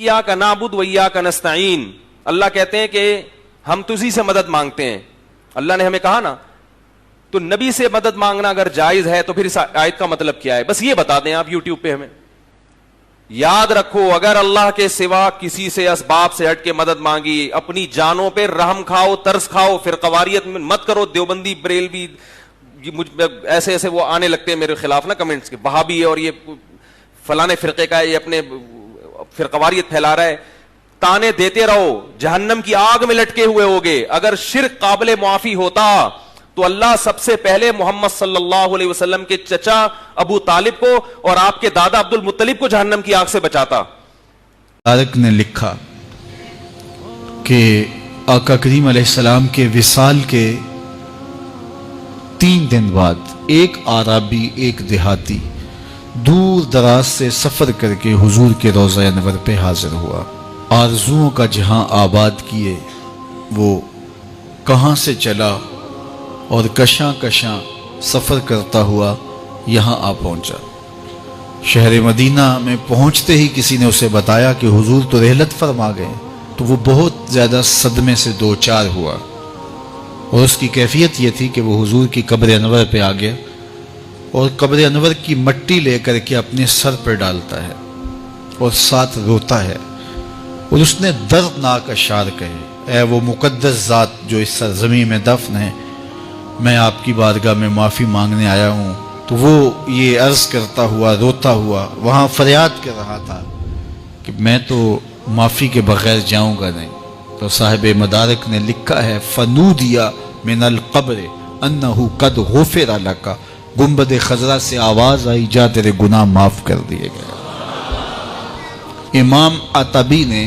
इय्याका नअबुद व इय्याका नस्तईन। अल्लाह कहते हैं कि हम तुझी से मदद मांगते हैं। अल्लाह ने हमें कहा ना, तो नबी से मदद मांगना अगर जायज है तो फिर इस आयत का मतलब क्या है, बस ये बता दें आप यूट्यूब पे हमें। याद रखो, अगर अल्लाह के सिवा किसी से असबाब से हट के मदद मांगी, अपनी जानों पे रहम खाओ, तरस खाओ, फिर कवारियत में मत करो। देवबंदी, बरेलवी, ऐसे ऐसे वो आने लगते हैं मेरे खिलाफ ना कमेंट्स के, वहाबी है और ये फलाने फिरके का है, ये अपने फिर कवारियत फैला रहा है। ताने देते रहो, जहन्नम की आग में लटके हुए होगे। अगर शिर्क काबिल मुआफी होता तो अल्लाह सबसे पहले मोहम्मद सल्लल्लाहु अलैहि वसल्लम के चचा अबू तालिब को और आपके दादा अब्दुल मुत्तलिब को जहन्नम की आग से बचाता। तारक ने लिखा कि आका करीम अलैहिस्सलाम के विसाल के 3 दिन बाद एक आराबी, एक देहाती दूर दराज से सफर करके हुजूर के रोज़ा अनवर पे हाजिर हुआ। आरज़ुओं का जहां आबाद किए वो कहां से चला और कशां कशां सफर करता हुआ यहां आ पहुंचा। शहर मदीना में पहुंचते ही किसी ने उसे बताया कि हुजूर तो रहलत फरमा गए। तो वो बहुत ज़्यादा सदमे से दो चार हुआ और उसकी कैफियत ये थी कि वो हुजूर की कब्र अनवर पे आ गया और कब्र अनवर की मट्टी लेकर के अपने सर पर डालता है और साथ रोता है और उसने दर्दनाक अशार कहे, ऐ वो मुकद्दस ज़ात जो इस सरज़मी में दफन है, मैं आपकी बारगाह में माफ़ी मांगने आया हूँ। तो वो ये अर्ज़ करता हुआ, रोता हुआ वहाँ फरियाद कर रहा था कि मैं तो माफ़ी के बग़ैर जाऊँगा नहीं। तो साहिब मदारिक ने लिखा है, फ़नूदिया मिनल क़ब्र अन्नहु क़द गुफ़िर लका, गुंबद खजरा से आवाज़ आई, जा तेरे गुनाह माफ़ कर दिए गए। इमाम अतबी ने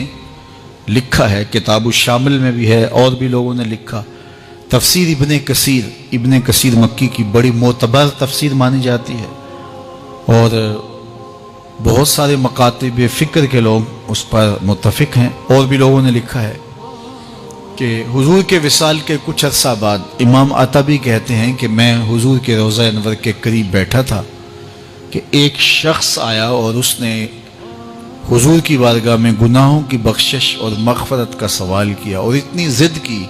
लिखा है, किताबु शामिल में भी है और भी लोगों ने लिखा। तफसीर इब्ने कसीर मक्की की बड़ी मोतबर तफसीर मानी जाती है और बहुत सारे मकातिब फ़िक्र के लोग उस पर मुत्तफ़िक हैं। और भी लोगों ने लिखा है कि हुजूर के विसाल के कुछ अरसा बाद इमाम अतबी कहते हैं कि मैं हुजूर के रोज़ा अनवर के करीब बैठा था कि एक शख्स आया और उसने हुजूर की बारगाह में गुनाहों की बख्शिश और मग़फ़रत का सवाल किया और इतनी ज़िद की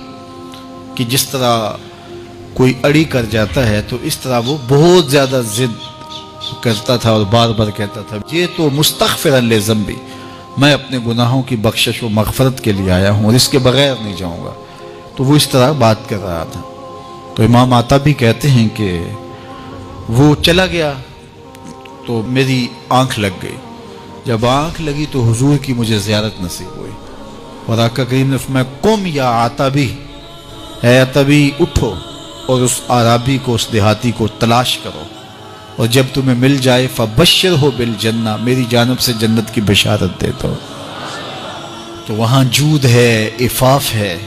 कि जिस तरह कोई अड़ी कर जाता है तो इस तरह वो बहुत ज़्यादा ज़िद करता था और बार बार कहता था, ये तो मुस्तग़फ़िरन ले ज़ंबी, मैं अपने गुनाहों की बख्शिश व मग़फ़रत के लिए आया हूँ और इसके बग़ैर नहीं जाऊँगा। तो वो इस तरह बात कर रहा था। तो इमाम आताबी कहते हैं कि वो चला गया तो मेरी आँख लग गई। जब आँख लगी तो हुजूर की मुझे ज़ियारत नसीब हुई और आका करीम ने फरमाया, कुम या आताबी, है अतबी उठो और उस आराबी को, उस देहाती को तलाश करो और जब तुम्हें मिल जाए फबश्शिर हो बिल जन्ना, मेरी जानब से जन्नत की बशारत दे दो। तो वहाँ जूद है, इफ़ाफ़ है,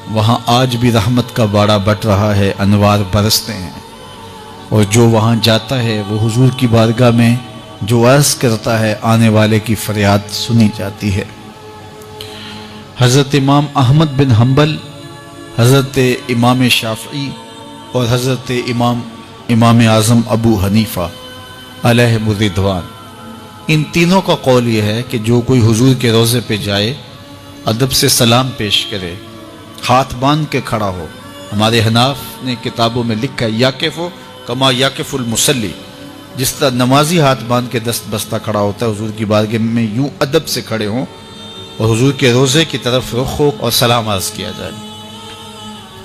वहाँ आज भी रहमत का बाड़ा बट रहा है, अनवार बरसते हैं और जो वहाँ जाता है वो हुजूर की बारगाह में जो अर्ज़ करता है, आने वाले की फरियाद सुनी जाती है। हज़रत इमाम अहमद बिन हम्बल, हज़रत इमाम शाफ़ी और हज़रत इमाम आज़म अबू हनीफ़ा अलैहिमुर रिदवान, इन तीनों का कौल ये है कि जो कोई हुजूर के रोज़े पे जाए, अदब से सलाम पेश करे, हाथ बांध के खड़ा हो। हमारे हनाफ ने किताबों में लिखा है, याकिफ़ु कमा याकिफ़ुल मुसल्ली, जिस तरह नमाजी हाथ बांध के दस्त बस्ता खड़ा होता है हुजूर की बारगाह में, यूं अदब से खड़े हों और हुजूर के रोज़े की तरफ रुख हो और सलाम अर्ज़ किया जाए।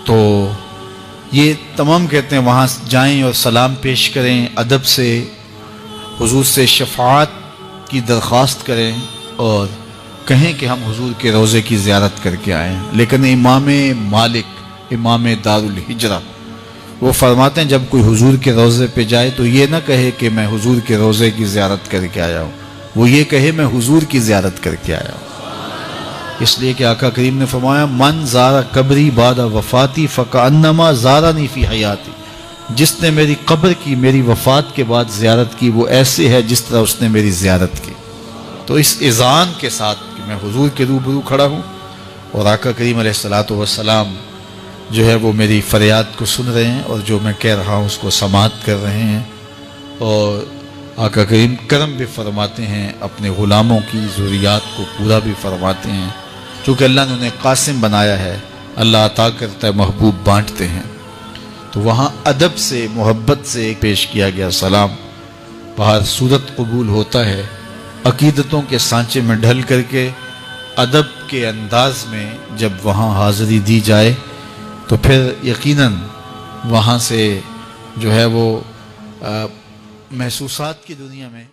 तो ये तमाम कहते हैं वहाँ जाएं और सलाम पेश करें, अदब से हुजूर से शफ़ाअत की दरख्वास्त करें और कहें कि हम हुजूर के रोज़े की ज़ियारत करके आए हैं। लेकिन इमाम मालिक, इमाम दारुल हिजरा, वो फरमाते हैं जब कोई हुजूर के रोज़े पे जाए तो ये ना कहे कि मैं हुजूर के रोज़े की ज़ियारत करके आया हूँ, वो ये कहे मैं हुजूर की ज़ियारत करके आया हूँ। इसलिए कि आका करीम ने फरमाया, मन ज़ारा कब्री बाद वफ़ाती फ़कअन्नमा ज़ारानी फ़ी हयाती, जिसने मेरी कब्र की मेरी वफ़ात के बाद ज़ियारत की वो ऐसे है जिस तरह उसने मेरी ज़ियारत की। तो इस इज़ान के साथ कि मैं हुजूर के रूबरू खड़ा हूँ और आका करीम अलैहिस्सलातु वस्सलाम जो है वो मेरी फरियाद को सुन रहे हैं और जो मैं कह रहा हूँ उसको समाअत कर रहे हैं और آقا کریم کرم بھی فرماتے ہیں، اپنے غلاموں کی ضروریات کو پورا بھی فرماتے ہیں، چونکہ اللہ نے انہیں قاسم بنایا ہے، اللہ عطا کرتا ہے، محبوب بانٹتے ہیں۔ تو وہاں ادب سے، محبت سے پیش کیا گیا سلام بہر صورت قبول ہوتا ہے، عقیدتوں کے سانچے میں ڈھل کر کے ادب کے انداز میں جب وہاں حاضری دی جائے تو پھر یقیناً وہاں سے جو ہے وہ محسوسات کی دنیا میں